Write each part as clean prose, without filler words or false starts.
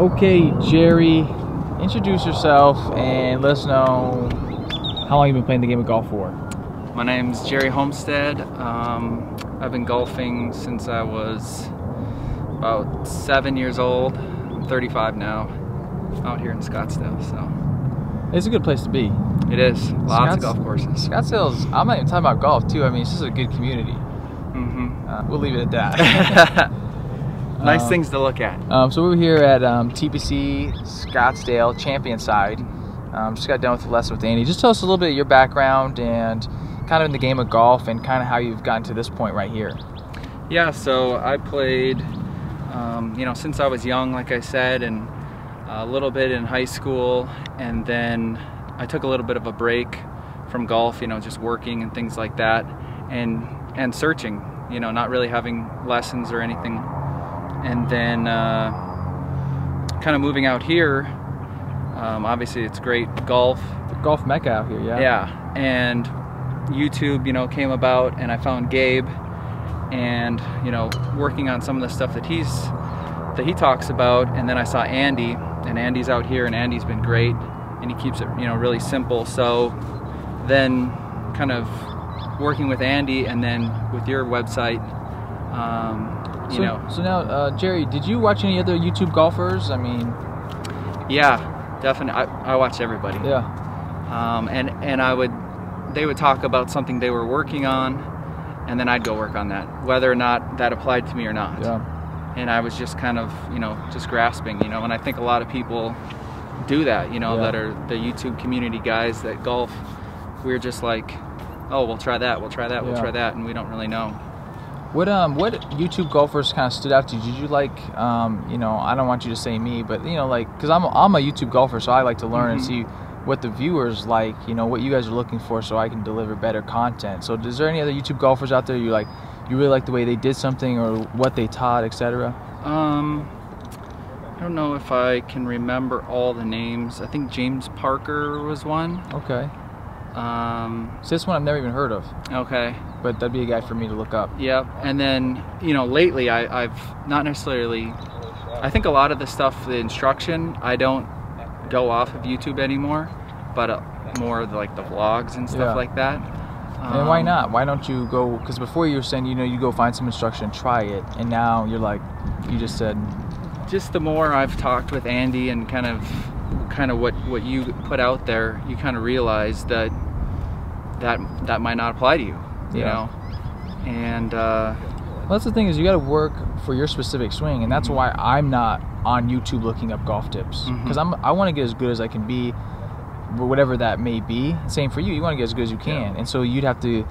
Okay, Jerry, introduce yourself and let us know how long you've been playing the game of golf for. My name's Jerry Holmstead. I've been golfing since I was about 7 years old. I'm 35 now, out here in Scottsdale. So it's a good place to be. It is. Lots of golf courses. Scottsdale's, I'm not even talking about golf too. I mean, it's just a good community. Mm-hmm. We'll leave it at that. Nice things to look at. So we're here at TPC Scottsdale Champion Side. Just got done with the lesson with Andy. Just tell us a little bit of your background and kind of in the game of golf and kind of how you've gotten to this point right here. Yeah, so I played, since I was young, like I said, and a little bit in high school, and then I took a little bit of a break from golf, just working and things like that, and searching, not really having lessons or anything. And then kind of moving out here, obviously it's great golf. The golf Mecca out here, yeah. Yeah, and YouTube, came about, and I found Gabe, and working on some of the stuff that he talks about, and then I saw Andy, and Andy's out here, and Andy's been great, and he keeps it really simple. So then kind of working with Andy, and then with your website. So now, Jerry, did you watch any other YouTube golfers? I mean, yeah, definitely. I watched everybody. Yeah. And they would talk about something they were working on, and then I'd go work on that, whether or not that applied to me or not. Yeah. And I was just kind of, just grasping, and I think a lot of people do that, that are the YouTube community guys that golf. We're just like, oh, we'll try that, we'll try that, we'll try that, and we don't really know. What YouTube golfers kind of stood out to you? Did you like, I don't want you to say me, but because I'm a YouTube golfer, so I like to learn and see what the viewers like, what you guys are looking for, so I can deliver better content. So, is there any other YouTube golfers out there you really like the way they did something or what they taught, etc.? I don't know if I can remember all the names. I think James Parker was one. Okay. So this one I've never even heard of. Okay. But that'd be a guy for me to look up. Yep. And then, lately I've not necessarily, I think a lot of the stuff, the instruction, I don't go off of YouTube anymore, but more of like the vlogs and stuff like that. And why not? Why don't you go, because before you were saying, you go find some instruction and try it, and now you're like, you just said. Just the more I've talked with Andy and kind of what you put out there, you kind of realize that might not apply to you, you know? And well, that's the thing, is you got to work for your specific swing, and that's why I'm not on YouTube looking up golf tips, because I want to get as good as I can be, whatever that may be. Same for you. You want to get as good as you can, and so you'd have to,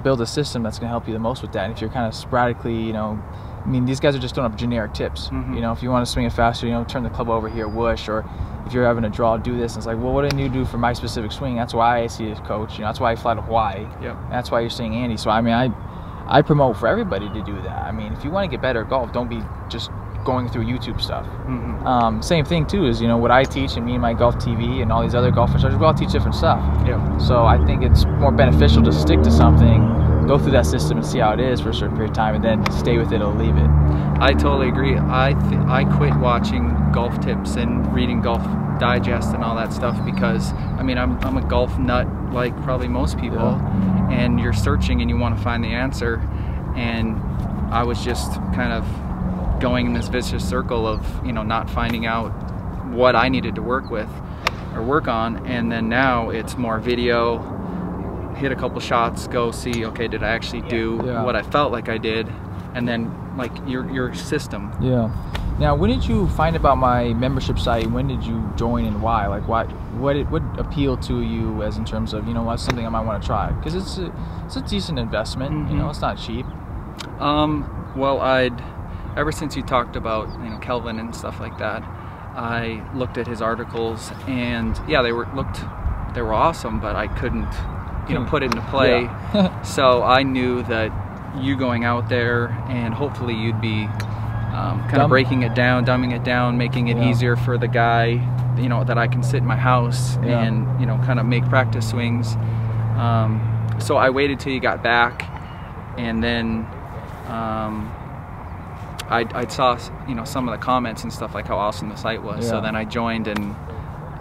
build a system that's going to help you the most with that. And if you're kind of sporadically, I mean, these guys are just throwing up generic tips. If you want to swing it faster, turn the club over here, whoosh, or if you're having a draw, do this. And it's like, well, what do you do for my specific swing? That's why I see a coach. That's why I fly to Hawaii. Yep. That's why you're seeing Andy. So I mean, I promote for everybody to do that. I mean, if you want to get better at golf, don't be just going through YouTube stuff. Same thing too is what I teach, and me and my golf TV and all these other golf instructors, we all teach different stuff. Yep. So I think it's more beneficial to stick to something, go through that system and see how it is for a certain period of time, and then stay with it or leave it. I totally agree. I quit watching golf tips and reading Golf Digest and all that stuff because I'm a golf nut like probably most people, and you're searching and you want to find the answer, and I was just kind of going in this vicious circle of not finding out what I needed to work with or work on. And then now it's more video, hit a couple shots, go see, okay, did I actually do what I felt like I did, and then like your system. Now, when did you find about my membership site? When did you join and why? Like what appealed to you as in terms of what's something I might want to try? Because it's a decent investment. It's not cheap. Well, ever since you talked about Kelvin and stuff like that, I looked at his articles, and yeah, they were awesome, but I couldn't put it into play. So I knew that you going out there, and hopefully you'd be kind of breaking it down, dumbing it down, making it easier for the guy, that I can sit in my house and kind of make practice swings. So I waited till you got back, and then I saw, you know, some of the comments and stuff, like how awesome the site was. Yeah. So then I joined, and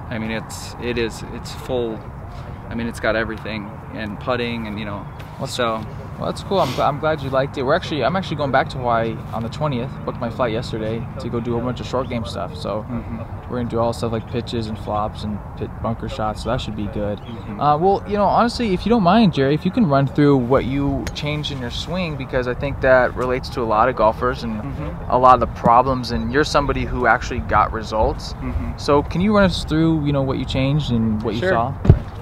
I mean, it's full. I mean, it's got everything, and putting, and you know, so. Well, that's cool. I'm glad you liked it. I'm actually going back to Hawaii on the 20th. Booked my flight yesterday to go do a bunch of short game stuff. So we're gonna do all stuff like pitches and flops and pit bunker shots. So that should be good. Well, you know, honestly, if you don't mind, Jerry, if you can run through what you changed in your swing, because I think that relates to a lot of golfers and a lot of the problems. And you're somebody who actually got results. So can you run us through, you know, what you changed and what you saw?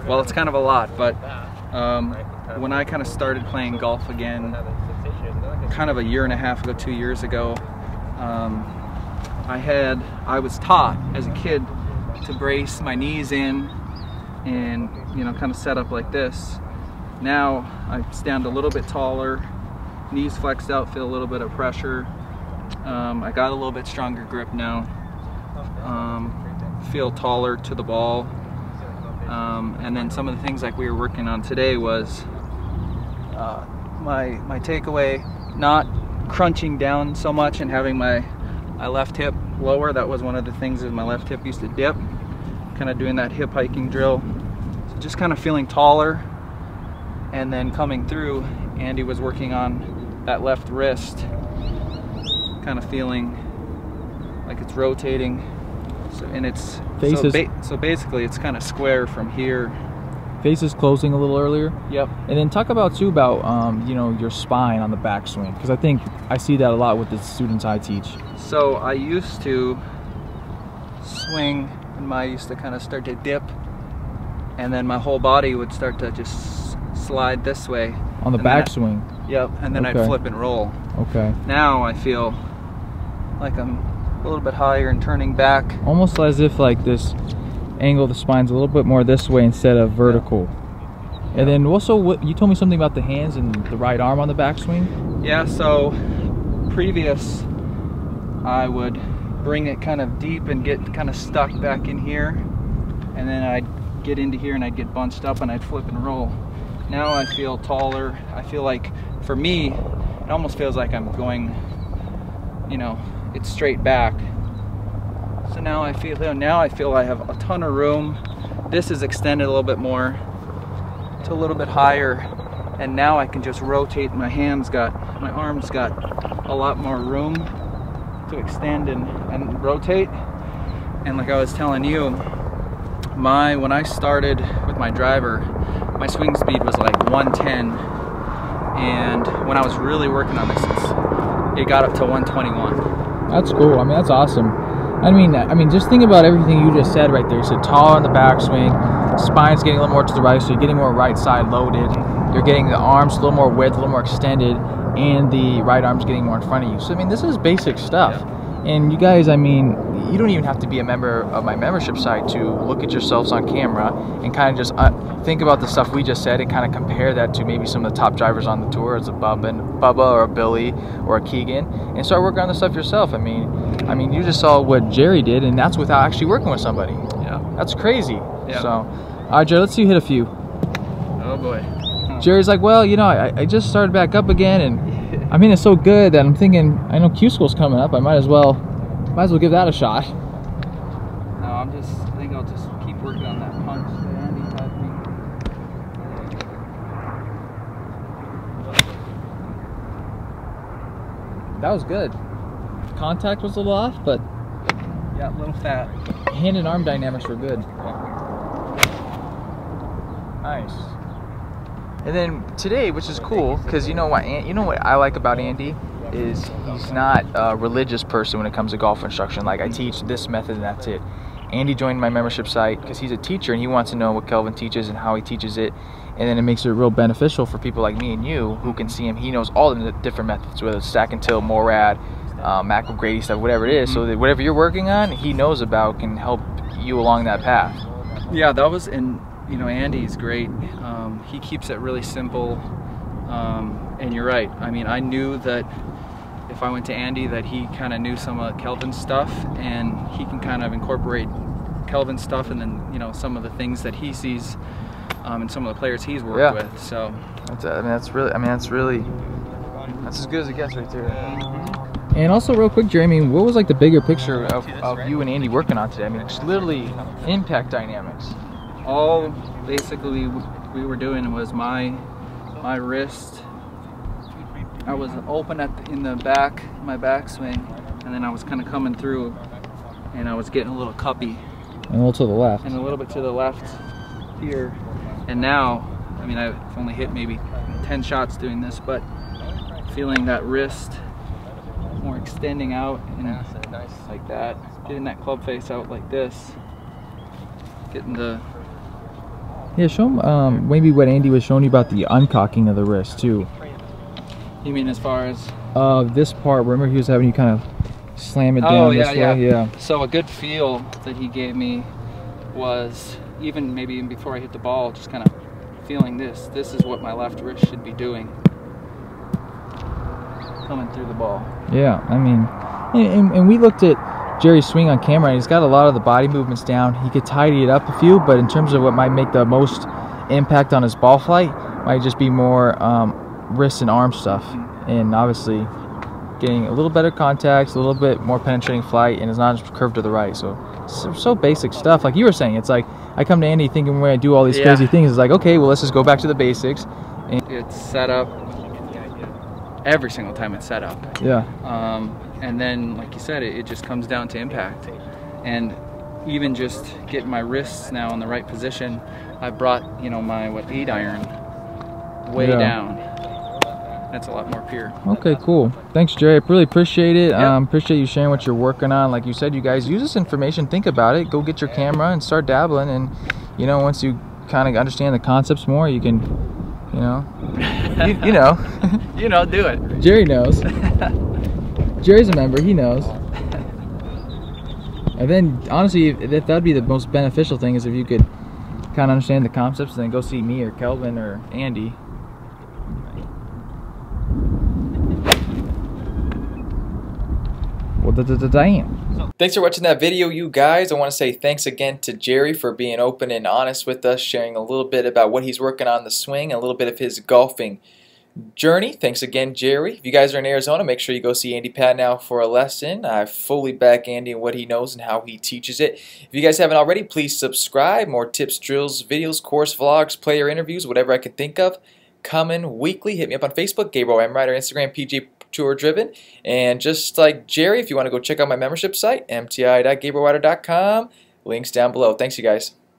Well, it's kind of a lot, but when I kind of started playing golf again, kind of a year and a half ago, 2 years ago, I was taught as a kid to brace my knees in and, you know, kind of set up like this. Now I stand a little bit taller, knees flexed out, feel a little bit of pressure. I got a little bit stronger grip now, feel taller to the ball. And then some of the things like we were working on today was my takeaway, not crunching down so much and having my left hip lower. That was one of the things that my left hip used to dip, kind of doing that hip hiking drill. So just kind of feeling taller, and then coming through, Andy was working on that left wrist, kind of feeling like it's rotating. So, and it's so basically it's kind of square from here. Face is closing a little earlier. Yep. And then talk about too about you know, your spine on the backswing, because I think I see that a lot with the students I teach. So I used to swing, and I used to kind of start to dip, and then my whole body would start to just slide this way On the backswing. Yep. And then I'd flip and roll. Okay. Now I feel like I'm a little bit higher and turning back. Almost as if like this angle of the spine's a little bit more this way instead of vertical. And then also, what you told me something about the hands and the right arm on the backswing. Yeah, so previous I would bring it kind of deep and get kind of stuck back in here, and then I'd get into here and I'd get bunched up and I'd flip and roll. Now I feel taller. I feel like, for me, it almost feels like I'm going, you know, it's straight back. So now I feel I have a ton of room. This is extended a little bit more to a little bit higher, and now I can just rotate. My arms got a lot more room to extend and rotate. And like I was telling you, when I started with my driver, my swing speed was like 110, and when I was really working on this, it got up to 121. That's cool. I mean, that's awesome. I mean, just think about everything you just said right there. You said taller on the backswing, spine's getting a little more to the right, so you're getting more right side loaded. You're getting the arms a little more width, a little more extended, and the right arm's getting more in front of you. So I mean, this is basic stuff. Yeah. And you guys, I mean, you don't even have to be a member of my membership site to look at yourselves on camera and kind of just think about the stuff we just said and kind of compare that to maybe some of the top drivers on the tour, as a Bubba or a Billy or a Keegan, and start working on the stuff yourself. I mean, you just saw what Jerry did, and that's without actually working with somebody. Yeah. That's crazy. Yeah. So, all right, Jerry, let's see you hit a few. Oh boy. Jerry's like, well, you know, I just started back up again, and I mean, it's so good that I'm thinking, I know Q School's coming up. I might as well give that a shot. No, I think I'll just keep working on that punch that Andy had me. That was good. Contact was a little off, but yeah, a little fat. Hand and arm dynamics were good. Nice. And then today, which is cool, because you know what I like about Andy is he's not a religious person when it comes to golf instruction. Like, I teach this method and that's it. Andy joined my membership site because he's a teacher and he wants to know what Kelvin teaches and how he teaches it, and then it makes it real beneficial for people like me and you who can see him. He knows all the different methods, whether it's stack and tilt, Morad, Mac O'Grady stuff, whatever it is, so that whatever you're working on, he knows about, can help you along that path. Yeah, that was you know, Andy's great. He keeps it really simple, and you're right. I mean, I knew that if I went to Andy that he kind of knew some of Kelvin's stuff, and he can kind of incorporate Kelvin's stuff, and then, you know, some of the things that he sees and some of the players he's worked with. So that's as good as it gets right there. And also, real quick, Jerry, I mean, what was like the bigger picture of you and Andy working on today? I mean, just literally impact dynamics. All basically we were doing was my wrist. I was open in the back, my backswing, and then I was kind of coming through, and I was getting a little cuppy. And a little to the left. And a little bit to the left here. And now, I mean, I've only hit maybe 10 shots doing this, but feeling that wrist more extending out and like that, getting that club face out like this, getting the... Yeah, show him maybe what Andy was showing you about the uncocking of the wrist too. You mean as far as? This part, remember he was having you kind of slam it down this way? Yeah. So a good feel that he gave me was, even maybe even before I hit the ball, just kind of feeling this. This is what my left wrist should be doing. Coming through the ball. Yeah, I mean, and we looked at Jerry's swing on camera, and he's got a lot of the body movements down. He could tidy it up a few, but in terms of what might make the most impact on his ball flight, might just be more wrist and arm stuff. And obviously, getting a little better contacts, a little bit more penetrating flight, and it's not just curved to the right. So basic stuff. Like you were saying, it's like I come to Andy thinking when I do all these crazy things, it's like, okay, well, let's just go back to the basics. And it's set up. Every single time it's set up. Yeah. And then, like you said, it just comes down to impact. And even just getting my wrists now in the right position, I brought, you know, my 8-iron way down. That's a lot more pure. Okay, cool. Thanks, Jerry. I really appreciate it. Yep. Appreciate you sharing what you're working on. Like you said, you guys use this information, think about it, go get your camera and start dabbling. And, you know, once you kind of understand the concepts more, you can, you know, you know. You know, do it. Jerry knows. Jerry's a member, he knows. And then, honestly, if that'd be the most beneficial thing, is if you could kind of understand the concepts and then go see me or Kelvin or Andy. Well, damn. Thanks for watching that video, you guys. I want to say thanks again to Jerry for being open and honest with us, sharing a little bit about what he's working on the swing, a little bit of his golfing journey. Thanks again, Jerry. If you guys are in Arizona, make sure you go see Andy Patnow for a lesson. I fully back Andy and what he knows and how he teaches it. If you guys haven't already, please subscribe. More tips, drills, videos, course vlogs, player interviews, whatever I can think of, coming weekly. Hit me up on Facebook, Gabriel M. Ryder, Instagram, pgatourdriven. And just like Jerry, if you want to go check out my membership site, mti.gabrielryder.com. Links down below. Thanks, you guys.